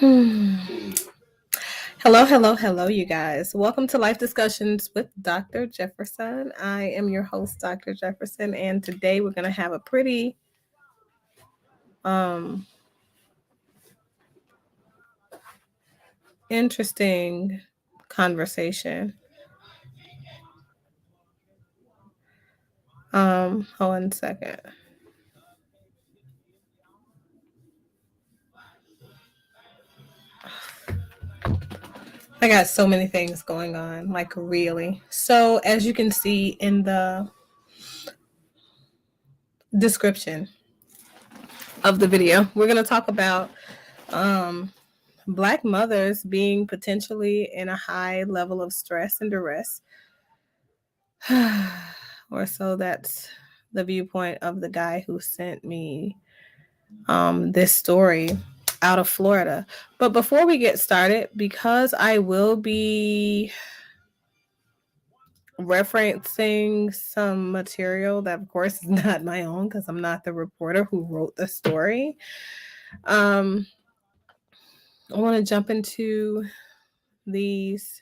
Hello, hello, hello, you guys. Welcome to Life Discussions with Dr. Jefferson. I am your host, Dr. Jefferson, and today we're going to have a pretty interesting conversation. Hold on a second. I got so many things going on, like really. So, as you can see in the description of the video, we're going to talk about Black mothers being potentially in a high level of stress and duress. Or so that's the viewpoint of the guy who sent me this story out of Florida. But before we get started, because I will be referencing some material that, of course, is not my own because I'm not the reporter who wrote the story, I want to jump into these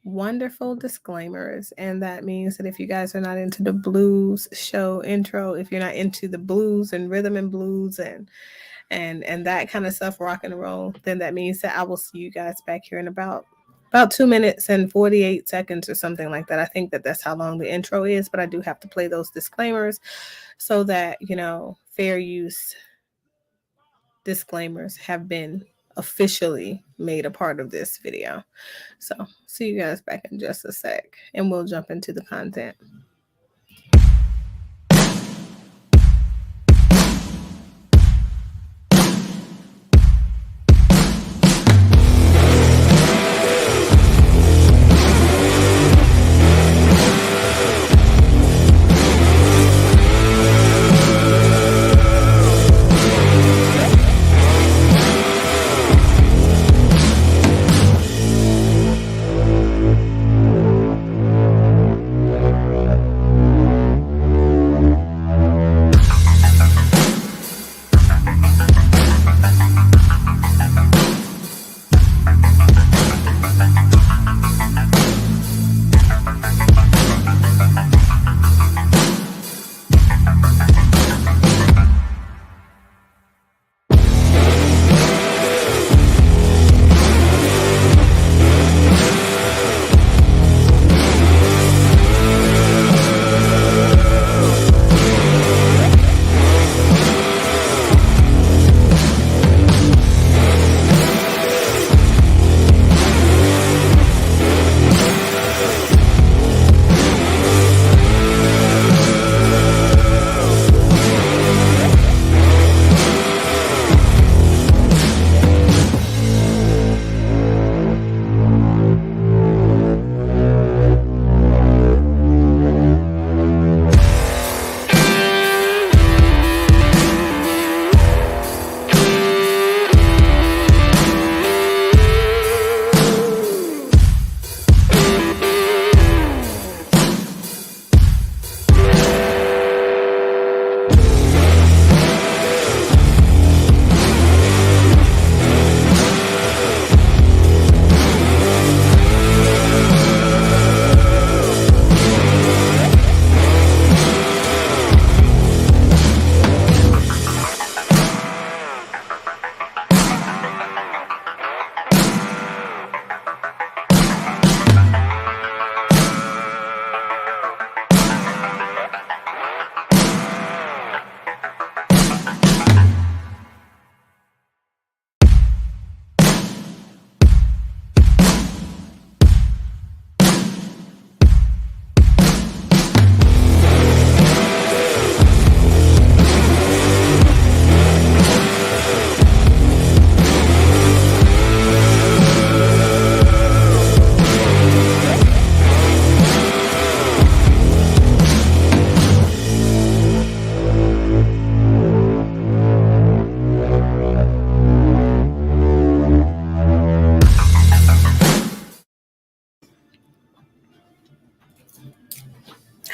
wonderful disclaimers, and that means that if you guys are not into the blues show intro, if you're not into the blues and rhythm and blues and that kind of stuff, rock and roll, then that means that I will see you guys back here in about 2 minutes and 48 seconds or something like that. I think that that's how long the intro is, but I do have to play those disclaimers so that, fair use disclaimers have been officially made a part of this video. So see you guys back in just a sec and we'll jump into the content.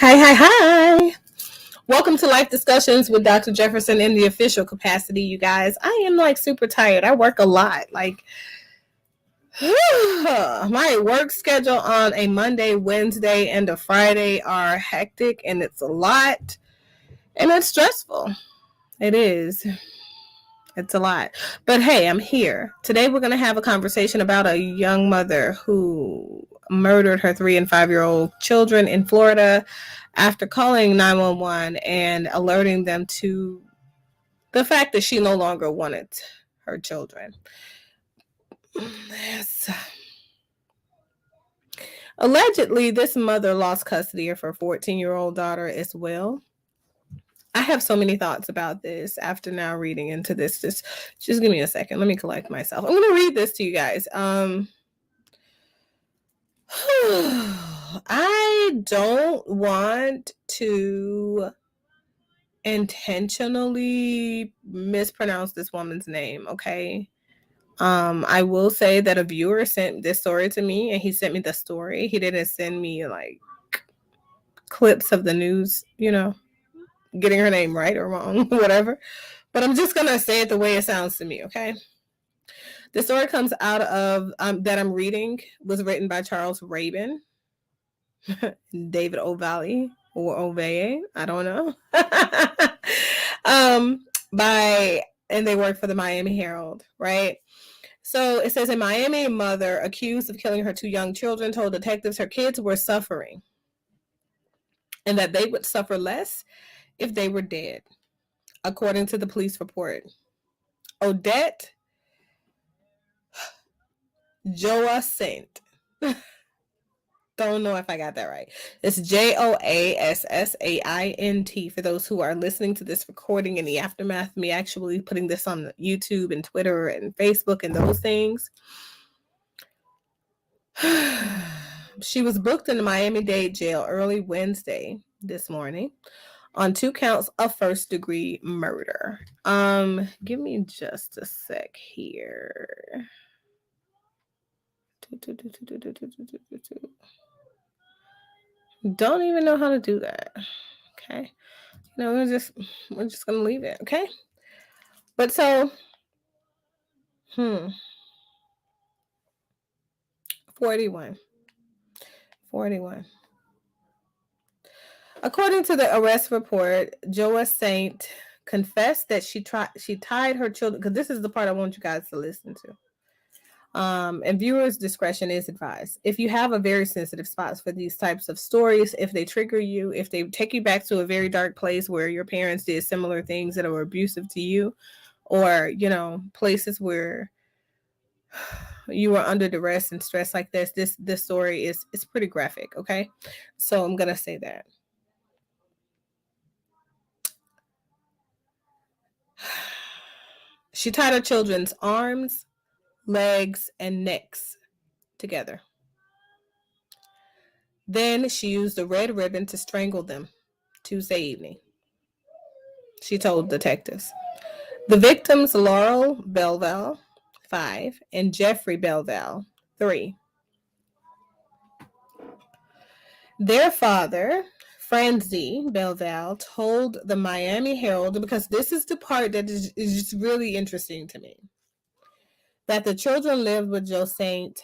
Hi. Welcome to Life Discussions with Dr. Jefferson in the official capacity, you guys. I am like super tired. I work a lot. Like, my work schedule on a Monday, Wednesday, and a Friday are hectic, and it's a lot, and it's stressful. It is. It's a lot. But hey, I'm here. Today we're going to have a conversation about a young mother who murdered her 3 and 5-year-old children in Florida after calling 911 and alerting them to the fact that she no longer wanted her children. Yes. Allegedly, this mother lost custody of her 14-year-old daughter as well. I have so many thoughts about this after now reading into this. Just give me a second. Let me collect myself. I'm going to read this to you guys. I don't want to intentionally mispronounce this woman's name, okay? I will say that a viewer sent this story to me and he sent me the story. He didn't send me like clips of the news, getting her name right or wrong, whatever. But I'm just gonna say it the way it sounds to me, okay? The story comes out of that I'm reading was written by Charles Rabin, David O'Valley or Oveye, I don't know. And they work for the Miami Herald, right? So it says a Miami mother accused of killing her 2 young children told detectives her kids were suffering and that they would suffer less if they were dead, according to the police report. Odette Joassaint. Don't know if I got that right. It's Joassaint for those who are listening to this recording in the aftermath of me actually putting this on YouTube and Twitter and Facebook and those things. She was booked in the Miami-Dade jail early Wednesday this morning on 2 counts of first-degree murder. Give me just a sec here. Don't even know how to do that. Okay. We're just gonna leave it, okay? But so 41. According to the arrest report, Joassaint confessed that she tied her children, because this is the part I want you guys to listen to. And viewers' discretion is advised. If you have a very sensitive spot for these types of stories, if they trigger you, if they take you back to a very dark place where your parents did similar things that were abusive to you, or, places where you were under duress and stress like this story is pretty graphic, okay? So I'm going to say that. She tied her children's arms, legs, and necks together. Then she used a red ribbon to strangle them Tuesday evening, she told detectives. The victims, Laurel Belval, 5, and Jeffrey Belval, 3. Their father, Franzi Belval, told the Miami Herald, because this is the part that is just really interesting to me, that the children lived with Joassaint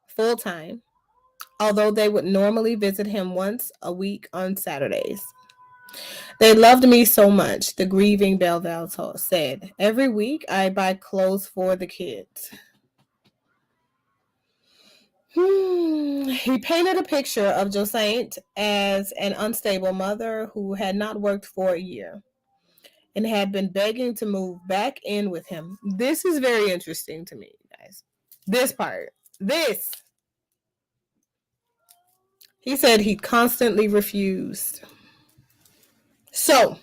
full-time, although they would normally visit him once a week on Saturdays. They loved me so much, the grieving Belval said. Every week I buy clothes for the kids. He painted a picture of Joassaint as an unstable mother who had not worked for a year and had been begging to move back in with him. This is very interesting to me, guys. This part. This. He said he constantly refused. So,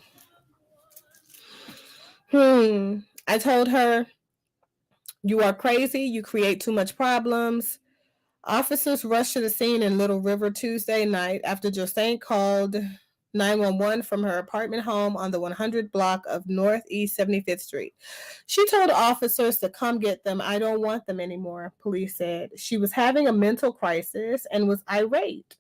I told her, you are crazy. You create too much problems. Officers rushed to the scene in Little River Tuesday night after Joassaint called 911 from her apartment home on the 100 block of Northeast 75th Street. She told officers to come get them. I don't want them anymore, police said. She was having a mental crisis and was irate.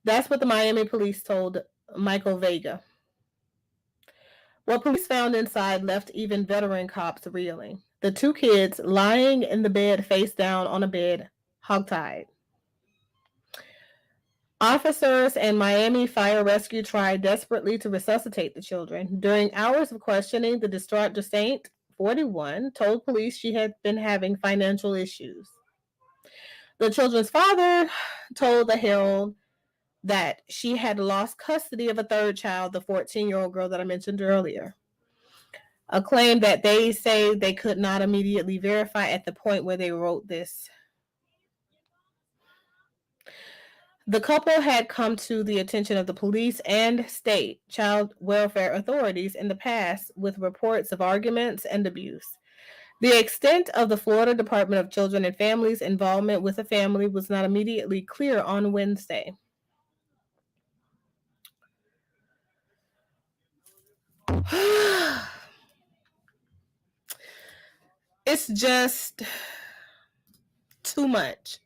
That's what the Miami police told Michael Vega. What police found inside left even veteran cops reeling. The two kids lying in the bed face down on a bed, hogtied. Officers and Miami Fire Rescue tried desperately to resuscitate the children. During hours of questioning, the distraught DeSaint, 41, told police she had been having financial issues. The children's father told the Herald that she had lost custody of a third child, the 14-year-old girl that I mentioned earlier. A claim that they say they could not immediately verify at the point where they wrote this. The couple had come to the attention of the police and state child welfare authorities in the past with reports of arguments and abuse. The extent of the Florida Department of Children and Families' involvement with the family was not immediately clear on Wednesday. It's just too much.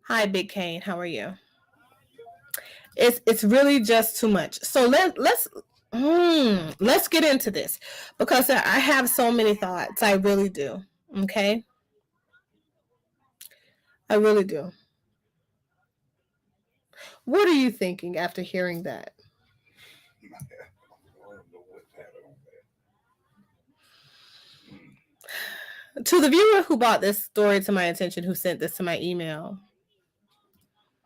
Hi, Big Kane. How are you? It's really just too much. So let's get into this because I have so many thoughts. I really do. Okay, I really do. What are you thinking after hearing that? To the viewer who brought this story to my attention, who sent this to my email,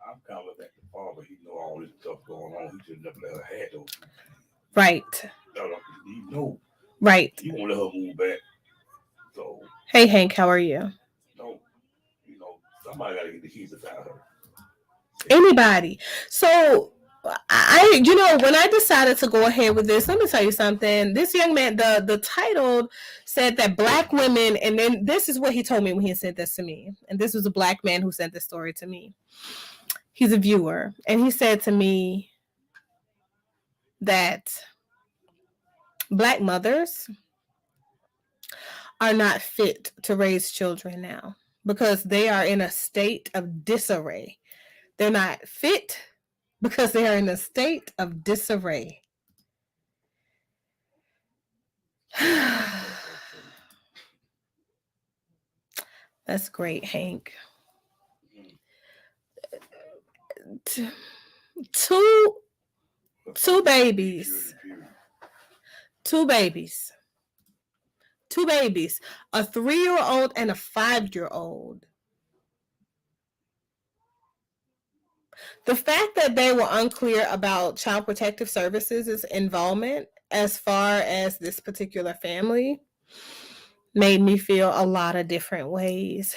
I'm kind of like the father. He know all this stuff going on. He should never let her have those. Right. You know. Right. You won't let her move back. So. Hey, Hank, how are you? No. You know, somebody got to get the keys out of her. Anybody. So when I decided to go ahead with this, let me tell you something. This young man, the title said that black women, and then this is what he told me when he sent this to me. And this was a black man who sent this story to me. He's a viewer. And he said to me that black mothers are not fit to raise children now because they are in a state of disarray. They're not fit because they are in a state of disarray. That's great, Hank. Two babies. Two babies. A 3-year-old and a 5-year-old. The fact that they were unclear about Child Protective Services' involvement as far as this particular family made me feel a lot of different ways.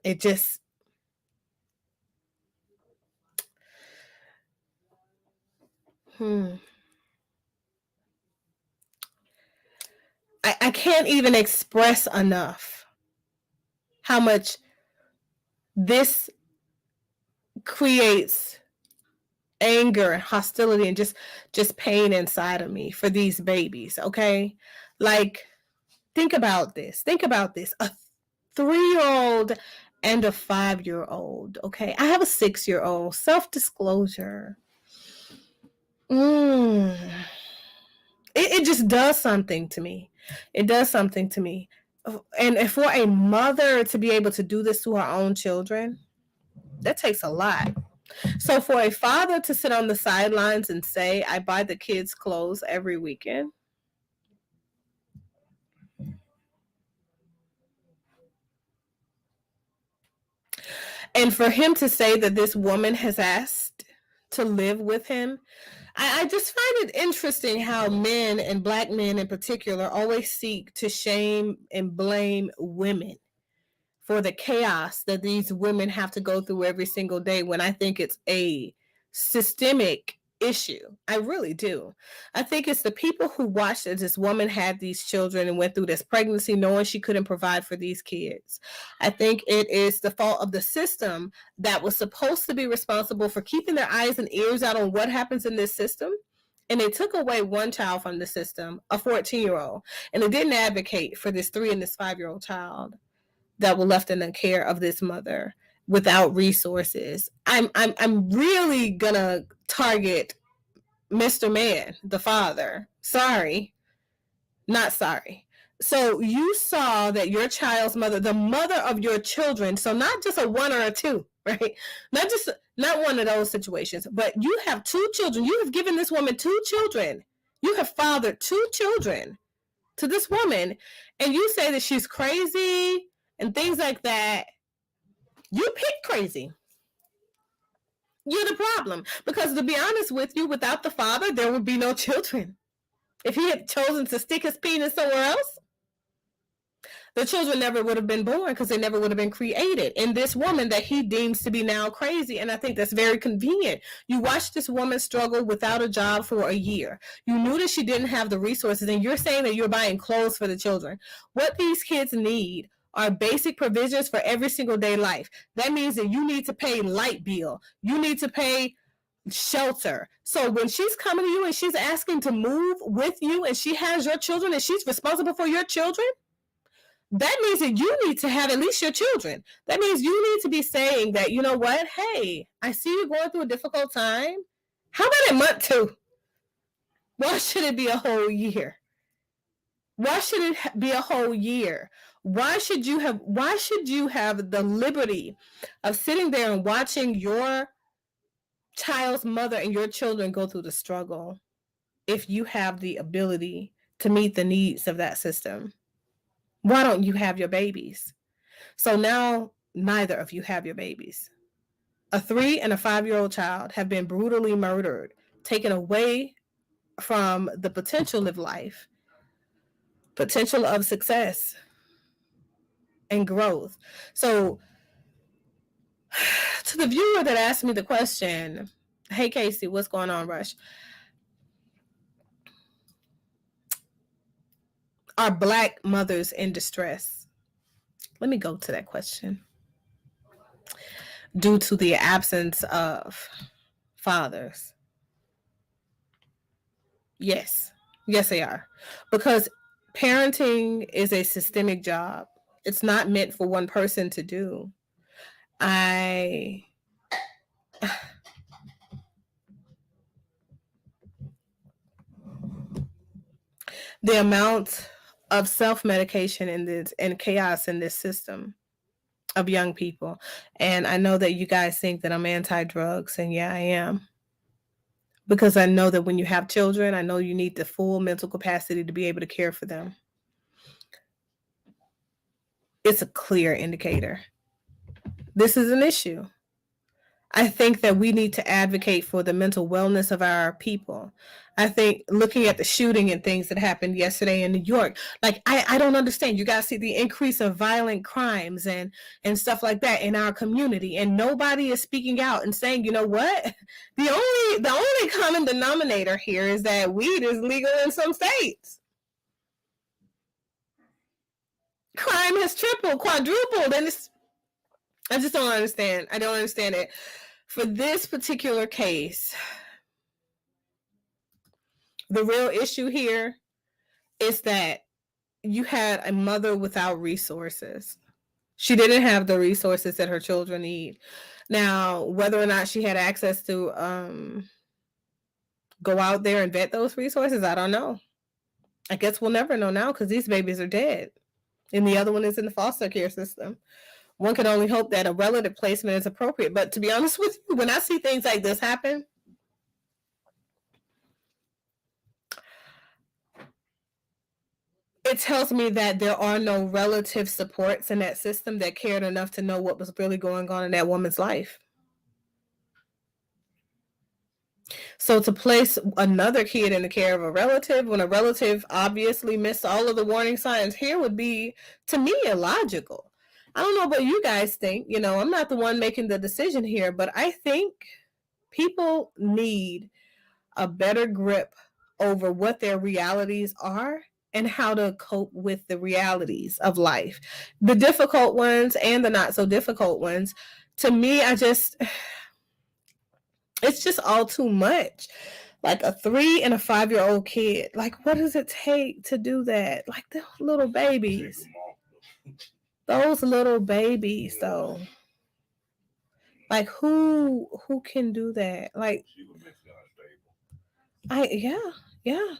It just... I can't even express enough how much this creates anger and hostility and just pain inside of me for these babies. Okay, like think about this. A 3-year-old and a 5-year-old. Okay, I have a 6-year-old. Self-disclosure. It just does something to me. It does something to me. And for a mother to be able to do this to her own children, that takes a lot. So for a father to sit on the sidelines and say, I buy the kids clothes every weekend. And for him to say that this woman has asked to live with him, I just find it interesting how men, and black men in particular, always seek to shame and blame women for the chaos that these women have to go through every single day, when I think it's a systemic issue. I really do. I think it's the people who watched as this woman had these children and went through this pregnancy knowing she couldn't provide for these kids. I think it is the fault of the system that was supposed to be responsible for keeping their eyes and ears out on what happens in this system. And they took away one child from the system, a 14-year-old, and they didn't advocate for this 3 and this 5-year-old child that were left in the care of this mother. without resources. I'm really gonna target Mr. Man, the father. Sorry, not sorry. So you saw that your child's mother, the mother of your children, so not just a one or a two, right? Not just not one of those situations, but you have two children. You have given this woman two children. You have fathered two children to this woman, and you say that she's crazy and things like that. You pick crazy. You're the problem. Because to be honest with you, without the father, there would be no children. If he had chosen to stick his penis somewhere else, the children never would have been born because they never would have been created in this woman that he deems to be now crazy. And I think that's very convenient. You watched this woman struggle without a job for a year. You knew that she didn't have the resources, and you're saying that you're buying clothes for the children. What these kids need are basic provisions for every single day life. That means that you need to pay light bill. You need to pay shelter. So when she's coming to you and she's asking to move with you and she has your children and she's responsible for your children, that means that you need to have at least your children. That means you need to be saying that, you know what? Hey, I see you going through a difficult time. How about in month 2? Why should it be a whole year? Why should it be a whole year? Why should you have the liberty of sitting there and watching your child's mother and your children go through the struggle if you have the ability to meet the needs of that system? Why don't you have your babies? So now neither of you have your babies. A 3 and a 5-year-old child have been brutally murdered, taken away from the potential of life, potential of success and growth. So to the viewer that asked me the question, hey Casey, what's going on, Rush? Are Black mothers in distress? Let me go to that question. Due to the absence of fathers. Yes. Yes, they are. Because parenting is a systemic job. It's not meant for one person to do. The amount of self-medication in this and chaos in this system of young people. And I know that you guys think that I'm anti-drugs, and yeah, I am. Because I know that when you have children, I know you need the full mental capacity to be able to care for them. It's a clear indicator. This is an issue. I think that we need to advocate for the mental wellness of our people. I think looking at the shooting and things that happened yesterday in New York, like I don't understand. You guys see the increase of violent crimes and stuff like that in our community, and nobody is speaking out and saying, you know what? The only common denominator here is that weed is legal in some states. Crime has tripled, quadrupled, and I just don't understand. I don't understand it. For this particular case, the real issue here is that you had a mother without resources. She didn't have the resources that her children need. Now, whether or not she had access to go out there and vet those resources, I don't know. I guess we'll never know now because these babies are dead. And the other one is in the foster care system. One can only hope that a relative placement is appropriate. But to be honest with you, when I see things like this happen, it tells me that there are no relative supports in that system that cared enough to know what was really going on in that woman's life. So to place another kid in the care of a relative when a relative obviously missed all of the warning signs here would be, to me, illogical. I don't know what you guys think. You know, I'm not the one making the decision here, but I think people need a better grip over what their realities are and how to cope with the realities of life. The difficult ones and the not so difficult ones. To me, it's just all too much. Like a 3 and a 5-year-old kid. Like, what does it take to do that? Like those little babies. Those little babies, though. Like who can do that? Like She was mentally unstable. yeah.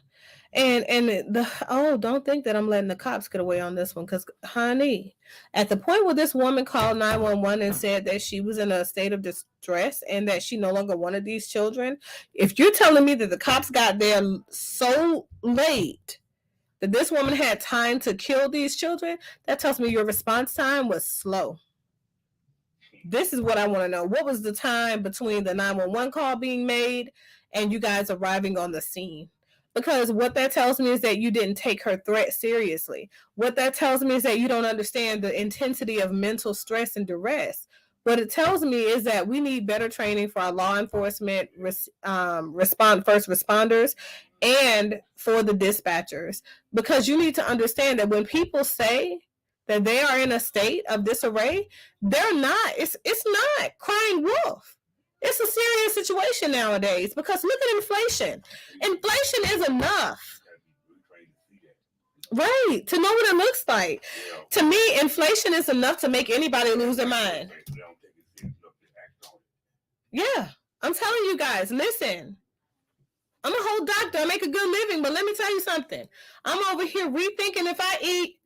And the oh, don't think that I'm letting the cops get away on this one, because honey, at the point where this woman called 911 and said that she was in a state of distress and that she no longer wanted these children, if you're telling me that the cops got there so late that this woman had time to kill these children, that tells me your response time was slow. This is what I want to know. What was the time between the 911 call being made and you guys arriving on the scene? Because what that tells me is that you didn't take her threat seriously. What that tells me is that you don't understand the intensity of mental stress and duress. What it tells me is that we need better training for our law enforcement respond first responders and for the dispatchers, because you need to understand that when people say that they are in a state of disarray, they're not. It's not crying wolf. It's a serious situation nowadays, because look at inflation. Inflation is enough, right? To know what it looks like. Yeah. To me, inflation is enough to make anybody lose their mind. Yeah, I'm telling you guys. Listen, I'm a whole doctor. I make a good living, but let me tell you something. I'm over here rethinking if I eat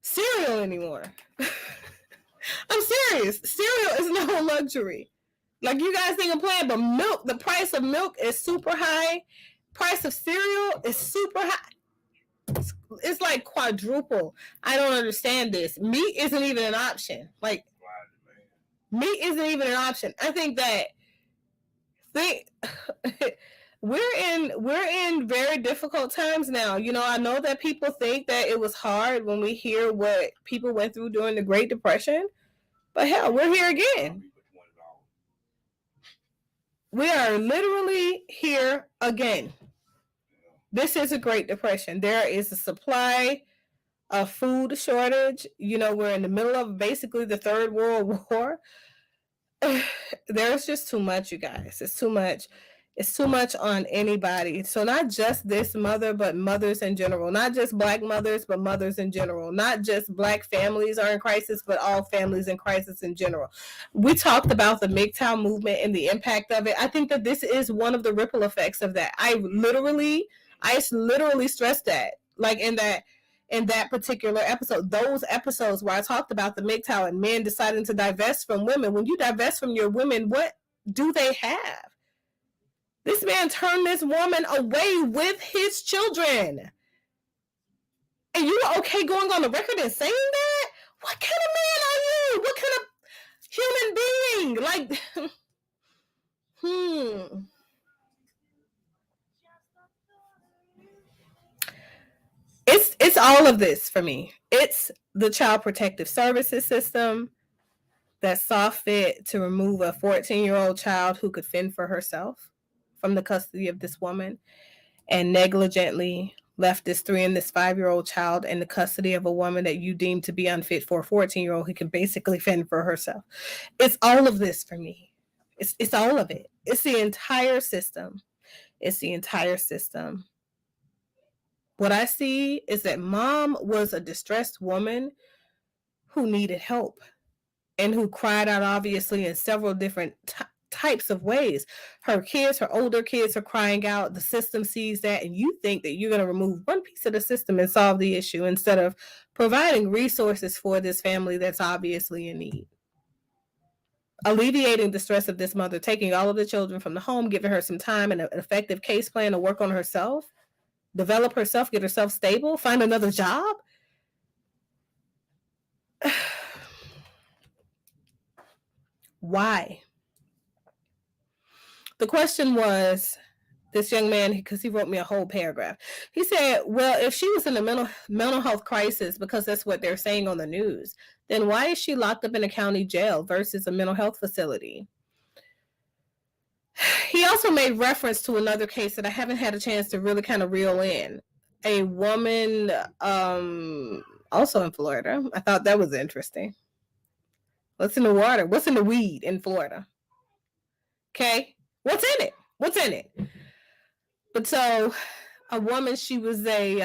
cereal anymore. I'm serious. Cereal is no luxury. Like, you guys think I'm playing, but milk, the price of milk is super high. Price of cereal is super high. It's like quadruple. I don't understand this. Meat isn't even an option. Like, meat isn't even an option. I think that we're in very difficult times now. You know, I know that people think that it was hard when we hear what people went through during the Great Depression, but hell, we're here again. We are literally here again. This is a Great Depression. There is a supply of food shortage. You know, we're in the middle of basically the Third World War. There's just too much, you guys. It's too much. It's too much on anybody. So not just this mother, but mothers in general. Not just black mothers, but mothers in general. Not just black families are in crisis, but all families in crisis in general. We talked about the MGTOW movement and the impact of it. I think that this is one of the ripple effects of that. I literally stressed that. Like in that particular episode, those episodes where I talked about the MGTOW and men deciding to divest from women. When you divest from your women, what do they have? This man turned this woman away with his children. And you are okay going on the record and saying that? What kind of man are you? What kind of human being? Like, It's all of this for me. It's the Child Protective Services system that saw fit to remove a 14-year-old child who could fend for herself from the custody of this woman, and negligently left this 3 and this 5-year-old child in the custody of a woman that you deem to be unfit for a 14-year-old who can basically fend for herself. It's all of this for me. It's all of it. It's the entire system. It's the entire system. What I see is that mom was a distressed woman who needed help and who cried out, obviously, in several different types of ways. Her kids, her older kids, are crying out. The system sees that, and you think that you're going to remove one piece of the system and solve the issue instead of providing resources for this family that's obviously in need. Alleviating the stress of this mother, taking all of the children from the home, giving her some time and an effective case plan to work on herself, develop herself, get herself stable, find another job. Why? The question was, this young man, because he wrote me a whole paragraph. He said, well, if she was in a mental health crisis, because that's what they're saying on the news, then why is she locked up in a county jail versus a mental health facility? He also made reference to another case that I haven't had a chance to really kind of reel in. A woman, also in Florida. I thought that was interesting. What's in the water? What's in the weed in Florida? Okay. What's in it? What's in it? But so a woman, she was a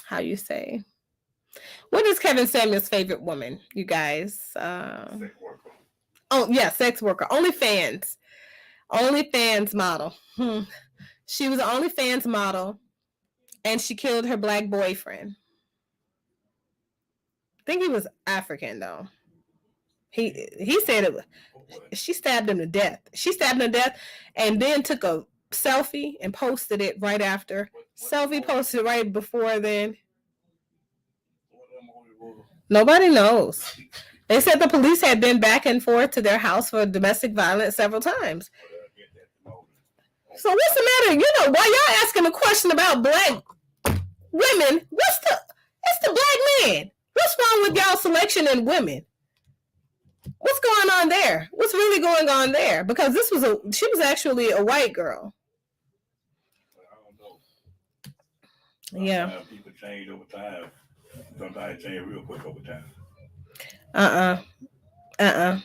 how you say? What is Kevin Samuel's favorite woman, you guys? Oh yeah, sex worker, OnlyFans model. She was an OnlyFans model, and she killed her black boyfriend. I think he was African though. He said it was. She stabbed him to death. She stabbed him to death, and then took a selfie and posted it right after. Selfie posted right before then. Nobody knows. They said the police had been back and forth to their house for domestic violence several times. So what's the matter? You know, why y'all asking a question about black women? It's the black man. What's wrong with y'all selection in women? What's going on there? What's really going on there? Because she was actually a white girl. I don't know. Yeah. People change over time. Sometimes change real quick over time. I don't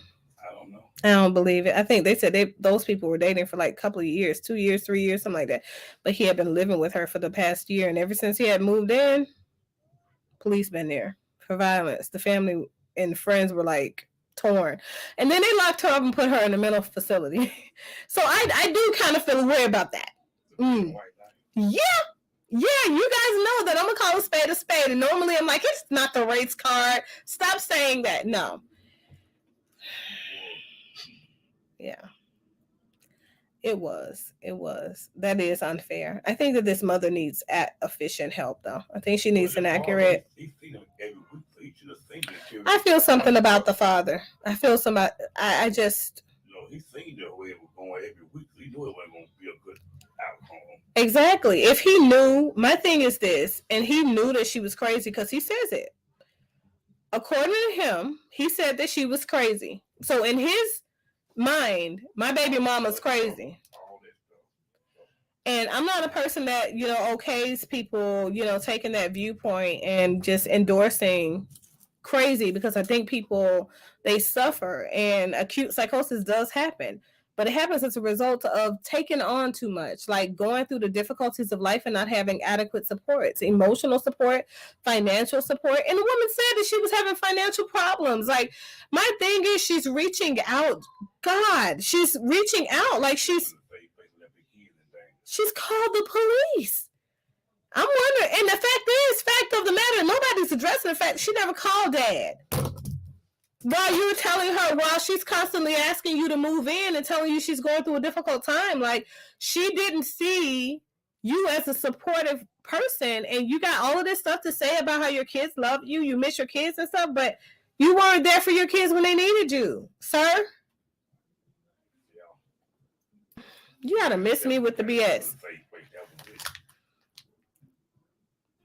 know. I don't believe it. I think they said those people were dating for like a couple of years, 2 years, 3 years, something like that. But he had been living with her for the past year, and ever since he had moved in, police been there for violence. The family and friends were like torn, and then they locked her up and put her in a mental facility. So I do kind of feel weird about that. Yeah, you guys know that I'm gonna call a spade, and normally I'm like, it's not the race card. Stop saying that. No. Yeah. It was. That is unfair. I think that this mother needs efficient help, though. I think she needs an accurate. I feel something about the father. I feel somebody. I just. No, he seen the way it was going every week. He knew it wasn't going to be a good outcome. Exactly. If he knew, my thing is this, and he knew that she was crazy because he says it. According to him, he said that she was crazy. So in his mind, my baby mama's crazy. And I'm not a person that, okays people, taking that viewpoint and just endorsing crazy, because I think people, they suffer, and acute psychosis does happen. But it happens as a result of taking on too much, like going through the difficulties of life and not having adequate supports, emotional support, financial support. And the woman said that she was having financial problems. Like, my thing is, she's reaching out. God, she's reaching out. Like, she's called the police. I'm wondering, and the fact of the matter, nobody's addressing the fact she never called dad. While you're telling her, while she's constantly asking you to move in and telling you she's going through a difficult time, like, she didn't see you as a supportive person, and you got all of this stuff to say about how your kids love you, you miss your kids and stuff, but you weren't there for your kids when they needed you, sir. You gotta miss me with the BS.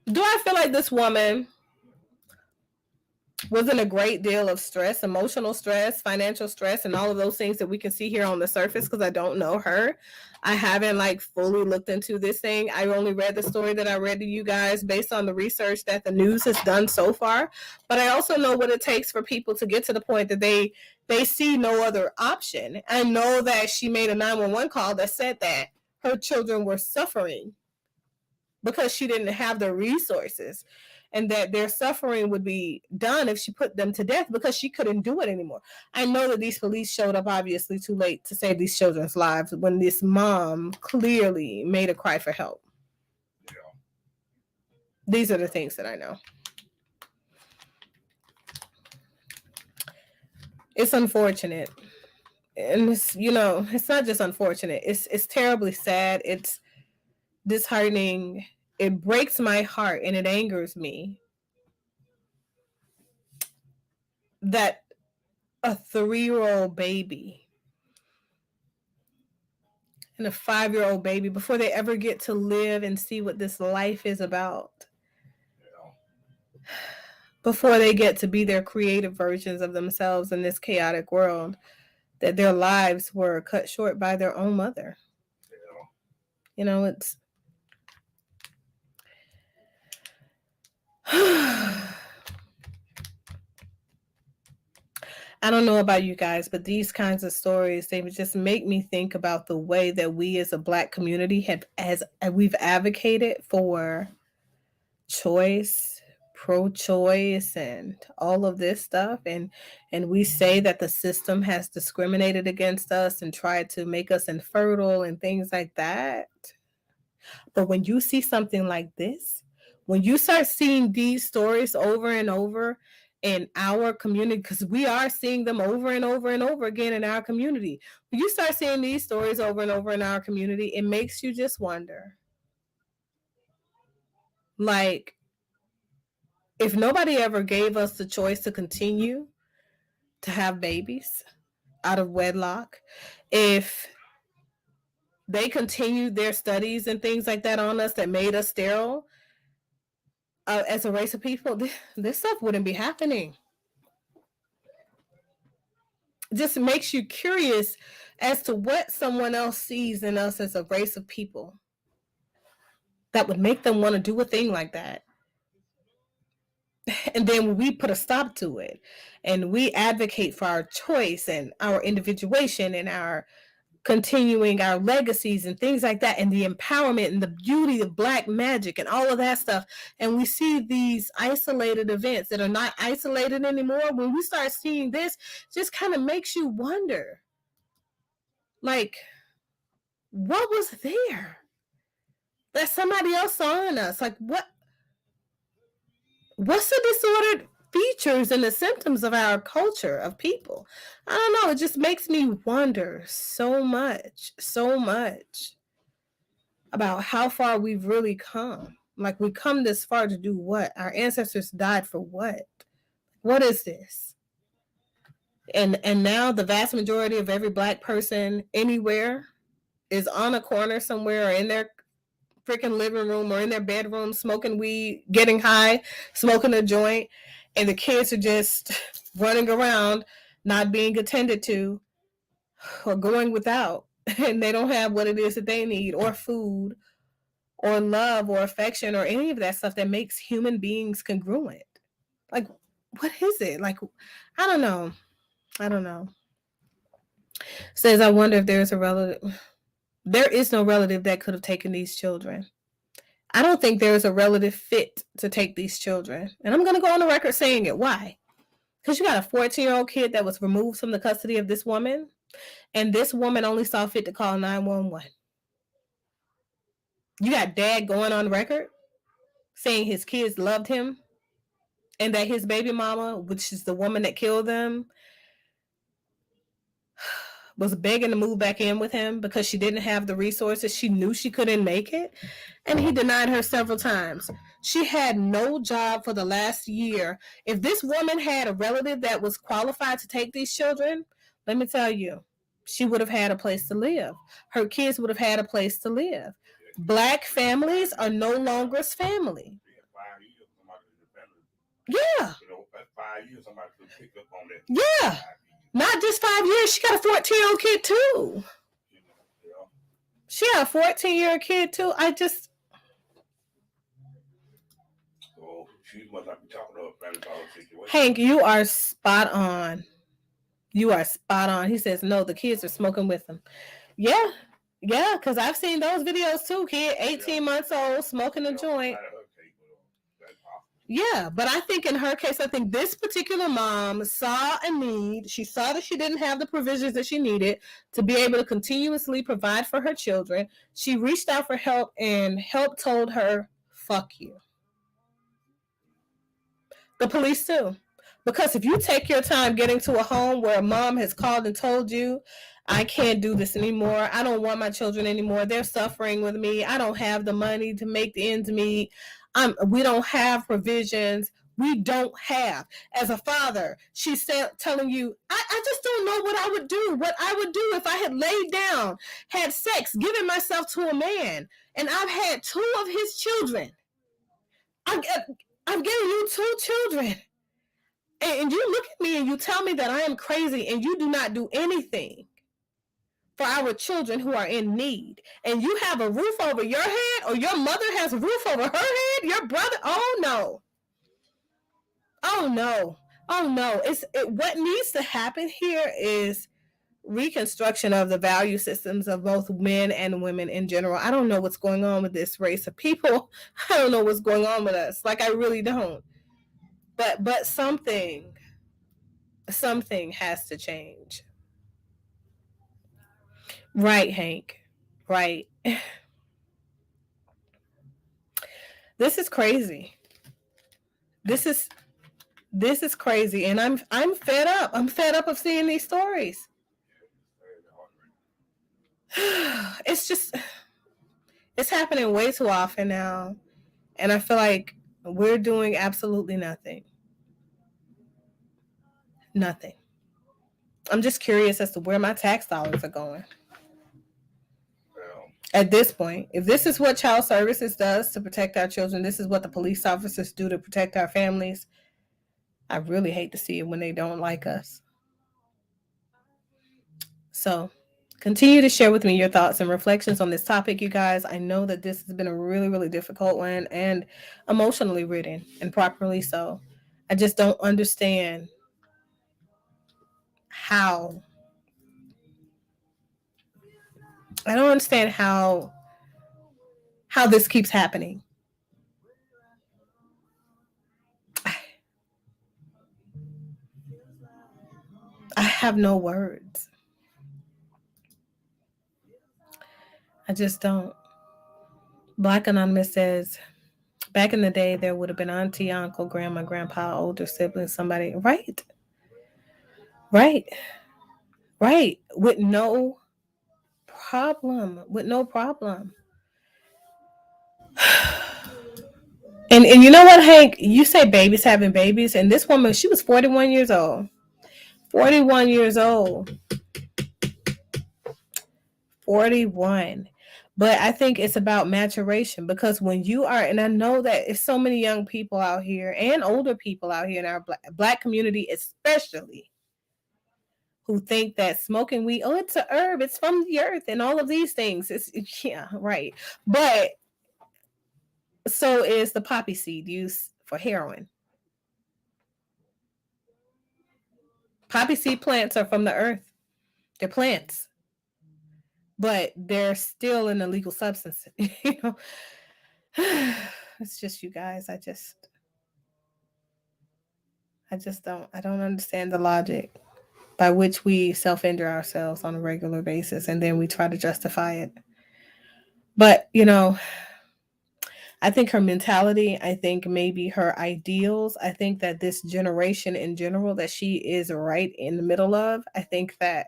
Do I feel like this woman was in a great deal of stress, emotional stress, financial stress, and all of those things that we can see here on the surface? Because I don't know her. I haven't fully looked into this thing. I only read the story that I read to you guys based on the research that the news has done so far. But I also know what it takes for people to get to the point that they see no other option. I know that she made a 911 call that said that her children were suffering because she didn't have the resources, and that their suffering would be done if she put them to death because she couldn't do it anymore. I know that these police showed up obviously too late to save these children's lives when this mom clearly made a cry for help. Yeah. These are the things that I know. It's unfortunate. And it's, it's not just unfortunate. It's terribly sad. It's disheartening. It breaks my heart and it angers me that a 3-year-old baby and a 5-year-old baby, before they ever get to live and see what this life is about, before they get to be their creative versions of themselves in this chaotic world, that their lives were cut short by their own mother. It's I don't know about you guys, but these kinds of stories, they just make me think about the way that we as a Black community we've advocated for choice, pro-choice and all of this stuff, and we say that the system has discriminated against us and tried to make us infertile and things like that. But when you see something like this, when you start seeing these stories over and over in our community, because we are seeing them over and over and over again in our community, when you start seeing these stories over and over in our community, it makes you just wonder, like, if nobody ever gave us the choice to continue to have babies out of wedlock, if they continued their studies and things like that on us that made us sterile, as a race of people, this stuff wouldn't be happening. It just makes you curious as to what someone else sees in us as a race of people that would make them want to do a thing like that. And then when we put a stop to it and we advocate for our choice and our individuation and our continuing our legacies and things like that, and the empowerment and the beauty of black magic and all of that stuff, and we see these isolated events that are not isolated anymore, when we start seeing this, just kind of makes you wonder, like, what was there that somebody else saw in us? Like, what's the disordered features and the symptoms of our culture of people? I don't know. It just makes me wonder so much about how far we've really come. Like, we come this far to do what? Our ancestors died for what? What is this? And now the vast majority of every black person anywhere is on a corner somewhere or in their freaking living room or in their bedroom smoking weed, getting high, smoking a joint, and the kids are just running around not being attended to or going without, and they don't have what it is that they need, or food or love or affection or any of that stuff that makes human beings congruent. Like, what is it? Like, I don't know. Says, I wonder if there's a relative. There is no relative that could have taken these children. I don't think there is a relative fit to take these children. And I'm going to go on the record saying it. Why? Because you got a 14-year-old kid that was removed from the custody of this woman, and this woman only saw fit to call 911. You got dad going on record saying his kids loved him and that his baby mama, which is the woman that killed them, was begging to move back in with him because she didn't have the resources. She knew she couldn't make it, and he denied her several times. She had no job for the last year. If this woman had a relative that was qualified to take these children, let me tell you, she would have had a place to live. Her kids would have had a place to live. Black families are no longer family. Yeah. 5 years, somebody could pick up on that. Yeah. Not just 5 years. She got a 14-year-old kid too. She got a 14-year-old kid too. So she must not be talking to her family about her situation. Hank, you are spot on. You are spot on. He says, no, the kids are smoking with them. Yeah, because I've seen those videos too. Kid, 18 months old, smoking a joint. Yeah, but I think in her case, I think this particular mom saw a need. She saw that she didn't have the provisions that she needed to be able to continuously provide for her children. She reached out for help, and help told her, fuck you. The police too. Because if you take your time getting to a home where a mom has called and told you, I can't do this anymore. I don't want my children anymore. They're suffering with me. I don't have the money to make the ends meet. We don't have provisions. We don't have. As a father, she's telling you, I just don't know what I would do. What I would do if I had laid down, had sex, given myself to a man, and I've had 2 of his children. I've given you 2 children. And you look at me and you tell me that I am crazy, and you do not do anything for our children who are in need. And you have a roof over your head, or your mother has a roof over her head, your brother. Oh no. What needs to happen here is reconstruction of the value systems of both men and women in general. I don't know what's going on with this race of people. I don't know what's going on with us. Like, I really don't. But something has to change. Right, Hank. Right. This is crazy. This is this is crazy, and I'm fed up. I'm fed up of seeing these stories. It's just it's happening way too often now, and I feel like we're doing absolutely nothing. Nothing. I'm just curious as to where my tax dollars are going. At this point, if this is what child services does to protect our children, this is what the police officers do to protect our families. I really hate to see it when they don't like us. So, continue to share with me your thoughts and reflections on this topic, you guys. I know that this has been a really, really difficult one and emotionally ridden, and properly so. I just don't understand how. I don't understand how this keeps happening. I have no words. I just don't. Black Anonymous says, back in the day, there would have been auntie, uncle, grandma, grandpa, older siblings, somebody. Right, right, right. With no problem. With no problem. And you know what, Hank? You say babies having babies, and this woman, she was 41 years old. 41 years old. 41. But I think it's about maturation, because when you are, and I know that it's so many young people out here and older people out here in our black community, especially, who think that smoking weed, oh, it's a herb, it's from the earth, and all of these things. Yeah, right. But so is the poppy seed used for heroin. Poppy seed plants are from the earth. They're plants, but they're still an illegal substance. You know, it's just, you guys. I don't understand the logic by which we self-injure ourselves on a regular basis, and then we try to justify it. But I think her mentality, I think maybe her ideals, I think that this generation in general that she is right in the middle of, I think that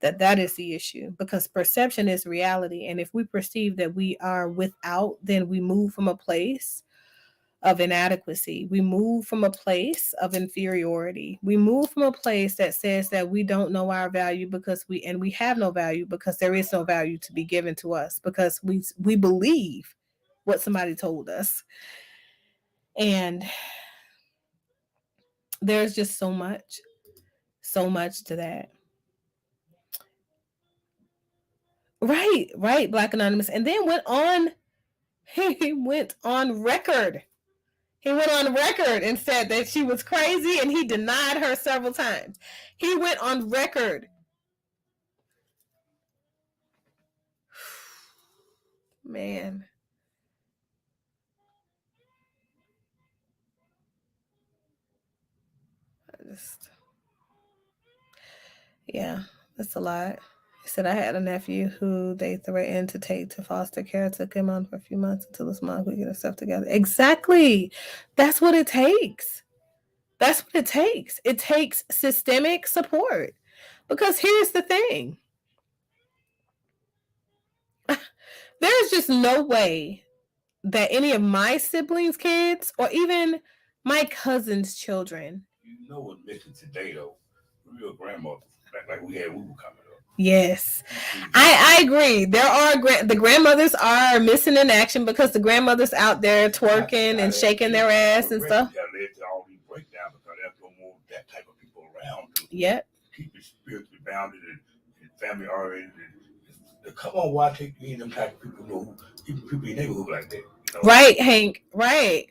is the issue, because perception is reality, and if we perceive that we are without, then we move from a place of inadequacy. We move from a place of inferiority. We move from a place that says that we don't know our value, because we have no value, because there is no value to be given to us, because we believe what somebody told us. And there's just so much to that. Right, right, Black Anonymous. And then he went on record. He went on record and said that she was crazy, and he denied her several times. He went on record. Man. Yeah, that's a lot. He said, I had a nephew who they threatened to take to foster care, took him on for a few months until his mom could get herself together. Exactly. That's what it takes. That's what it takes. It takes systemic support. Because here's the thing. There's just no way that any of my siblings' kids, or even my cousin's children. You know what's missing today, though? Real grandmothers, like we had when we were coming up. Yes, I agree. There are the grandmothers are missing in action, because the grandmothers out there twerking and shaking their ass and stuff. That led to all these breakdowns, because there's no more that type of people around. Yep. Keep it spiritually bounded and family oriented. Come on, why take me them type of people people in your neighborhood like that? Right, Hank. Right.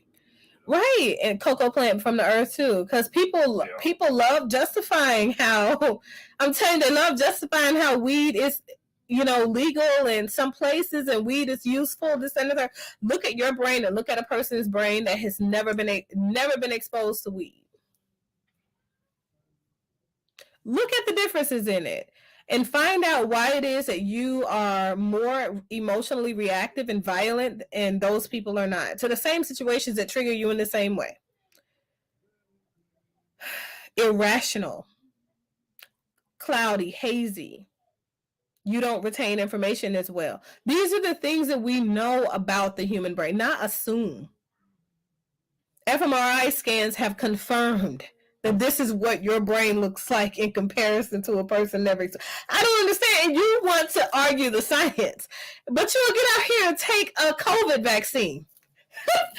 Right, and cocoa plant from the earth too, because people love justifying how, I'm telling you, they love justifying how weed is. legal in some places and weed is useful, this and that. Look at your brain and look at a person's brain that has never been exposed to weed. Look at the differences in it and find out why it is that you are more emotionally reactive and violent and those people are not, to the same situations that trigger you in the same way. Irrational, cloudy, hazy. You don't retain information as well. These are the things that we know about the human brain, not assume. fMRI scans have confirmed that this is what your brain looks like in comparison to a person never. I don't understand. And you want to argue the science, but you'll get out here and take a COVID vaccine.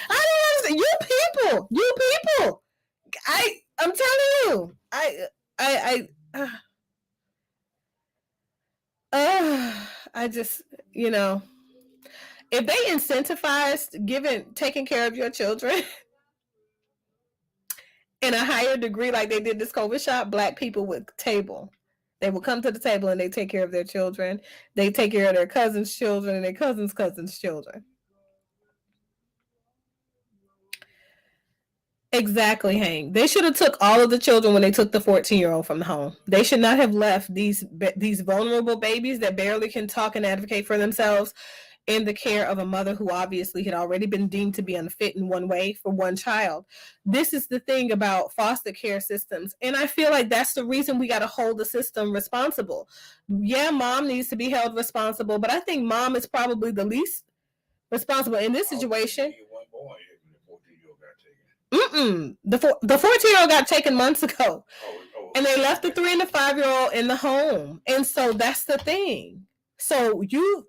I don't understand. You people. I'm telling you. I just, if they incentivized taking care of your children in a higher degree, like they did this COVID shot, Black people would table. They would come to the table and they take care of their children. They take care of their cousins' children and their cousins' children. Exactly, Hank. They should have took all of the children when they took the 14-year-old from the home. They should not have left these vulnerable babies that barely can talk and advocate for themselves in the care of a mother who obviously had already been deemed to be unfit in one way for one child. This is the thing about foster care systems. And I feel like that's the reason we got to hold the system responsible. Yeah, mom needs to be held responsible, but I think mom is probably the least responsible in this situation. The 14-year-old got taken months ago. And they left the 3 and the 5-year-old in the home. And so that's the thing. So you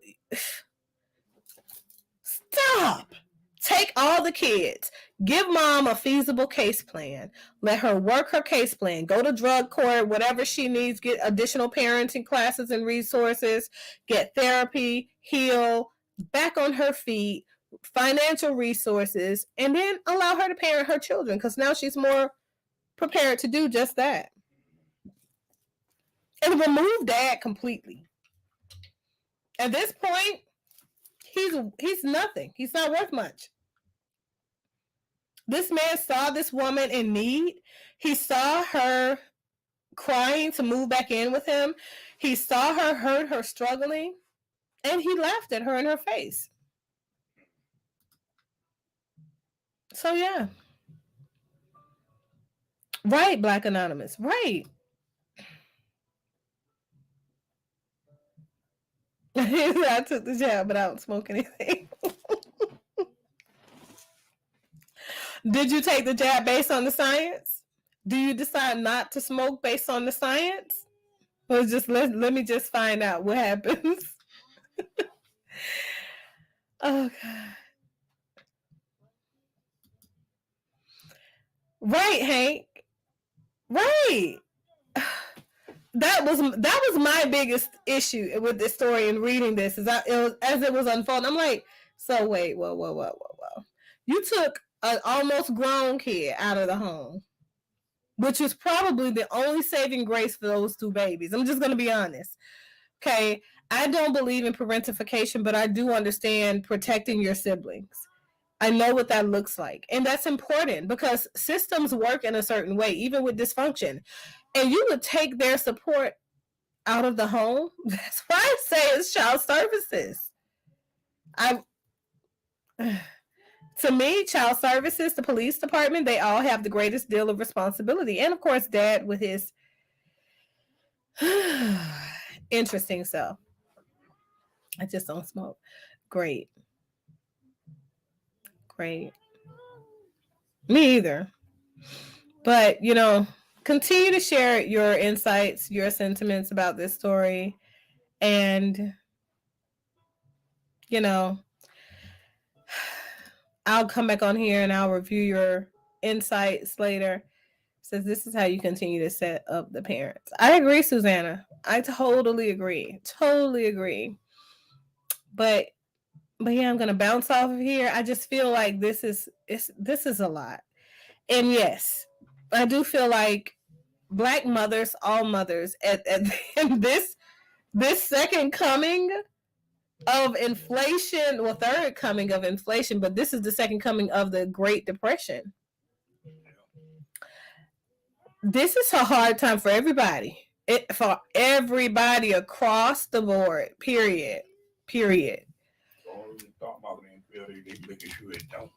stop. Take all the kids. Give mom a feasible case plan. Let her work her case plan. Go to drug court, whatever she needs. Get additional parenting classes and resources. Get therapy. Heal. Back on her feet. Financial resources. And then allow her to parent her children, because now she's more prepared to do just that. And remove dad completely. At this point, he's nothing. He's not worth much. This man saw this woman in need. He saw her crying to move back in with him. He saw her, heard her struggling, and he laughed at her in her face. So yeah. Right, Black Anonymous. Right. I took the jab, but I don't smoke anything. Did you take the jab based on the science? Do you decide not to smoke based on the science? Or just let me just find out what happens. Oh God. Right, Hank. Right. That was my biggest issue with this story and reading this as it was unfolding. I'm like, so wait, whoa. You took an almost grown kid out of the home, which was probably the only saving grace for those two babies. I'm just going to be honest. Okay, I don't believe in parentification, but I do understand protecting your siblings. I know what that looks like. And that's important because systems work in a certain way, even with dysfunction. And you would take their support out of the home. That's why I say it's child services. To me, child services, the police department, they all have the greatest deal of responsibility. And of course, dad with his interesting self. I just don't smoke. Great. Me either. But, continue to share your insights, your sentiments about this story. And, I'll come back on here and I'll review your insights later. Says this is how you continue to set up the parents. I agree, Susanna. I totally agree. But yeah, I'm gonna bounce off of here. I just feel like this is a lot. And yes, I do feel like Black mothers, all mothers, at this this second coming of inflation, well, third coming of inflation, but this is the second coming of the Great Depression. This is a hard time for everybody. For everybody across the board. Period.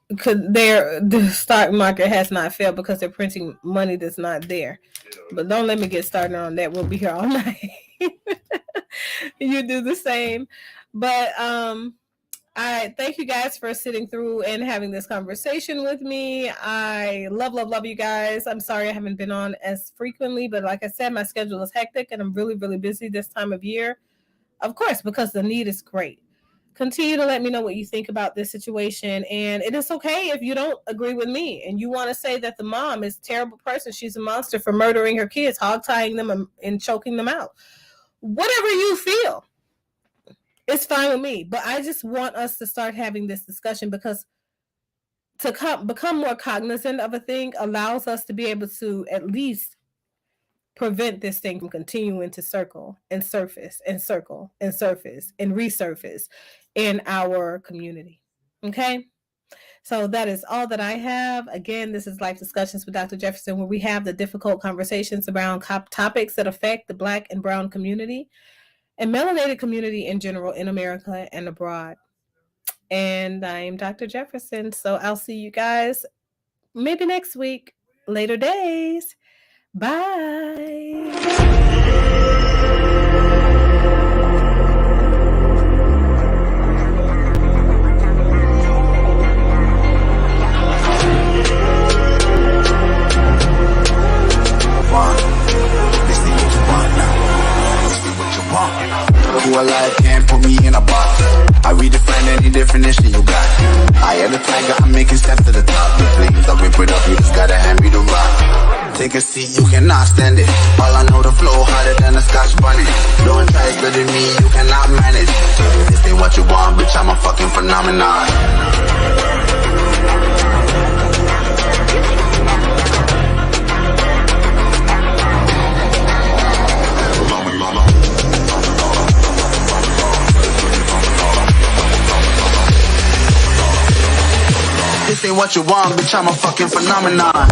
Because the stock market has not failed because they're printing money that's not there. But don't let me get started on that. We'll be here all night. You do the same. But I thank you guys for sitting through and having this conversation with me. I love you guys. I'm sorry I haven't been on as frequently, but like I said, my schedule is hectic and I'm really, really busy this time of year. Of course, because the need is great. Continue to let me know what you think about this situation. And it is okay if you don't agree with me and you want to say that the mom is a terrible person. She's a monster for murdering her kids, hog-tying them and choking them out. Whatever you feel, it's fine with me. But I just want us to start having this discussion because to become more cognizant of a thing allows us to be able to at least prevent this thing from continuing to circle and surface and circle and surface and resurface in our community. Okay? So that is all that I have. Again, this is Life Discussions with Dr. Jefferson, where we have the difficult conversations around topics that affect the Black and Brown community and melanated community in general in America and abroad. And I am Dr. Jefferson. So I'll see you guys maybe next week. Later days. Bye. Who alive can't put me in a box. I redefine any definition you got. I am the tiger, I'm making steps to the top. The flames, I whip it up, you just gotta hand me the rock. Take a seat, you cannot stand it. All I know, the flow harder than a Scotch bunny. Don't try studying me, you cannot manage. This ain't what you want, bitch, I'm a fucking phenomenon. This ain't what you want, bitch, I'm a fucking phenomenon.